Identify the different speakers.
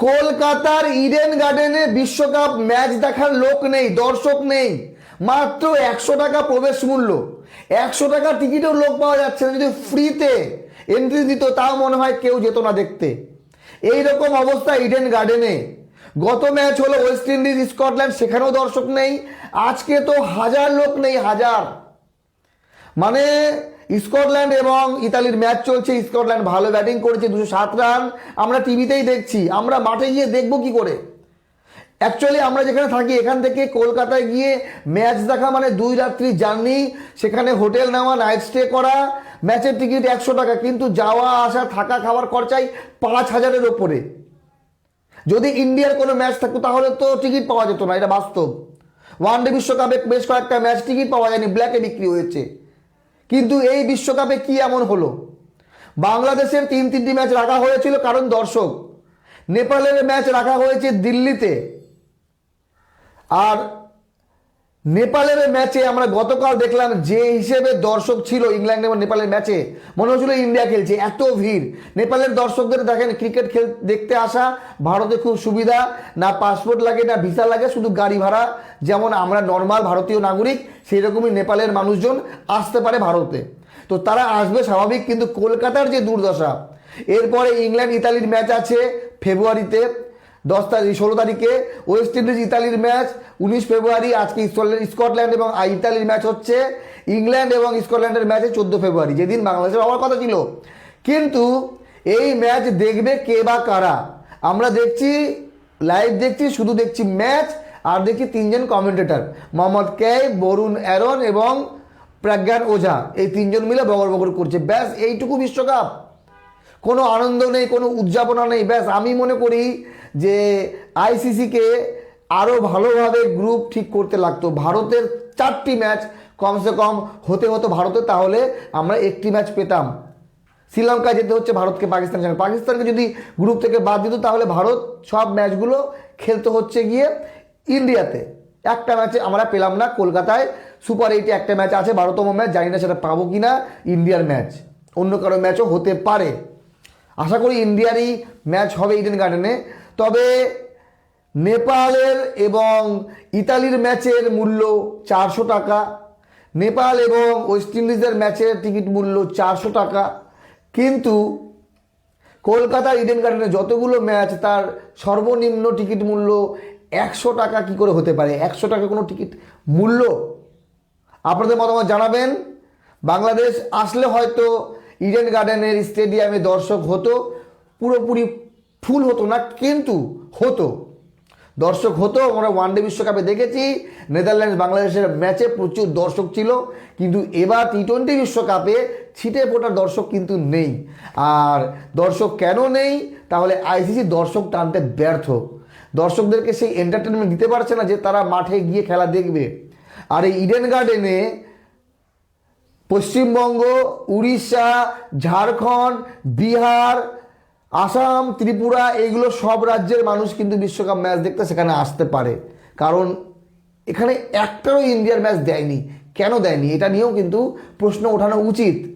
Speaker 1: কলকাতার ইডেন গার্ডেনে বিশ্বকাপ ম্যাচ দেখার লোক নেই, দর্শক নেই। মাত্র 100 টাকা প্রবেশ মূল্য, 100 টাকা টিকিটেও লোক পাওয়া যাচ্ছে না। যদি ফ্রিতে এন্ট্রি দিত তাও মনে হয় কেউ যেত না দেখতে। এইরকম অবস্থা ইডেন গার্ডেনে। গত ম্যাচ হলো ওয়েস্ট ইন্ডিজ স্কটল্যান্ড, সেখানেও দর্শক নেই। আজকে তো হাজার লোক নেই, হাজার। মানে স্কটল্যান্ড এবং ইতালির ম্যাচ চলছে, স্কটল্যান্ড ভালো ব্যাটিং করেছে, 207 রান। আমরা টিভিতেই দেখছি, আমরা মাঠে গিয়ে দেখবো কি করে? অ্যাকচুয়ালি আমরা যেখানে থাকি এখান থেকে কলকাতায় গিয়ে ম্যাচ দেখা মানে 2 রাত্রি জার্নি, সেখানে হোটেল নেওয়া, নাইট স্টে করা। ম্যাচের টিকিট 100 টাকা, কিন্তু যাওয়া আসা থাকা খাওয়ার খরচাই 5,000-এর ওপরে। যদি ইন্ডিয়ার কোনো ম্যাচ থাকতো তাহলে তো টিকিট পাওয়া যেত না, এটা বাস্তব। ওয়ানডে বিশ্বকাপে বেশ কয়েকটা ম্যাচ টিকিট পাওয়া যায়নি, ব্ল্যাকে বিক্রি হয়েছে। কিন্তু এই বিশ্বকাপে কি এমন হলো? বাংলাদেশের 3টি ম্যাচ রাখা হয়েছিল কারণ দর্শক। নেপালের ম্যাচ রাখা হয়েছে দিল্লিতে। আর নেপালের ম্যাচে আমরা গতকাল দেখলাম যে হিসেবে দর্শক ছিল ইংল্যান্ড এবং নেপালের ম্যাচে, মনে হচ্ছিল ইন্ডিয়া খেলছে, এত ভিড়। নেপালের দর্শকদের দেখেন ক্রিকেট দেখতে আসা ভারতে খুব সুবিধা, না পাসপোর্ট লাগে না ভিসা লাগে, শুধু গাড়ি ভাড়া। যেমন আমরা নর্মাল ভারতীয় নাগরিক, সেই রকমই নেপালের মানুষজন আসতে পারে ভারতে। তো তারা আসবে স্বাভাবিক, কিন্তু কলকাতার যে দুর্দশা। এরপরে ইংল্যান্ড ইতালির ম্যাচ আছে ফেব্রুয়ারিতে 16 তারিখে, ওয়েস্ট ইন্ডিজ ইতালির ম্যাচ 19 ফেব্রুয়ারি। আজকে স্কটল্যান্ড এবং ইতালির ম্যাচ হচ্ছে। ইংল্যান্ড এবং স্কটল্যান্ডের ম্যাচে 14 ফেব্রুয়ারি, যেদিন বাংলাদেশের হওয়ার কথা ছিল। কিন্তু এই ম্যাচ দেখবে কে বা কারা? আমরা দেখছি, লাইভ দেখছি, শুধু দেখছি ম্যাচ, আর দেখছি 3জন কমেন্টেটর, মোহাম্মদ ক্যাব, বরুণ অ্যারন এবং প্রজ্ঞান ওঝা। এই 3জন মিলে বগর বগর করছে, ব্যাস এইটুকু বিশ্বকাপ। কোনো আনন্দ নেই, কোনো উদযাপনা নেই, ব্যাস। আমি মনে করি যে আইসিসিকে আরও ভালোভাবে গ্রুপ ঠিক করতে লাগতো। ভারতের 4টি ম্যাচ কমসে কম হতে হতো ভারতে, তাহলে আমরা একটি ম্যাচ পেতাম। শ্রীলঙ্কায় যেতে হচ্ছে ভারতকে পাকিস্তানের সঙ্গে, পাকিস্তানকে যদি গ্রুপ থেকে বাদ দিত তাহলে ভারত সব ম্যাচগুলো খেলতে হচ্ছে গিয়ে ইন্ডিয়াতে। একটা ম্যাচে আমরা পেলাম না। কলকাতায় সুপার 8-এ একটা ম্যাচ আছে, 12তম ম্যাচ, জানি না সেটা পাবো কি না। ইন্ডিয়ার ম্যাচ, অন্য কারো ম্যাচও হতে পারে। আশা করি ইন্ডিয়ারই ম্যাচ হবে ইডেন গার্ডেনে। তবে নেপালের এবং ইতালির ম্যাচের মূল্য 400 টাকা। নেপাল এবং ওয়েস্ট ইন্ডিজের ম্যাচের টিকিট মূল্য 400 টাকা। কিন্তু কলকাতার ইডেন গার্ডেনে যতগুলো ম্যাচ, তার সর্বনিম্ন টিকিট মূল্য 100 টাকা। কী করে হতে পারে 100 টাকা কোনো টিকিট মূল্য? আপনাদের মতামত জানাবেন। বাংলাদেশ আসলে হয়তো ইডেন গার্ডেনের স্টেডিয়ামে দর্শক হতো, পুরোপুরি ফুল হতো না, কিন্তু হতো, দর্শক হতো। আমরা ওয়ানডে বিশ্বকাপে দেখেছি নেদারল্যান্ডস বাংলাদেশের ম্যাচে প্রচুর দর্শক ছিল, কিন্তু এবার টি20 বিশ্বকাপে ছিটে ফোটার দর্শক কিন্তু নেই। আর দর্শক কেন নেই? তাহলে আইসিসি দর্শক টানতে ব্যর্থ, দর্শকদেরকে সেই এন্টারটেনমেন্ট দিতে পারছে না যে তারা মাঠে গিয়ে খেলা দেখবে। আর এই ইডেন গার্ডেনে পশ্চিমবঙ্গ, উড়িষ্যা, ঝাড়খণ্ড, বিহার, আসাম, ত্রিপুরা, এইগুলো সব রাজ্যের মানুষ কিন্তু বিশ্বকাপ ম্যাচ দেখতে সেখানে আসতে পারে। কারণ এখানে একটারও ইন্ডিয়ার ম্যাচ দেয়নি। কেন দেয়নি এটা নিয়েও কিন্তু প্রশ্ন ওঠানো উচিত।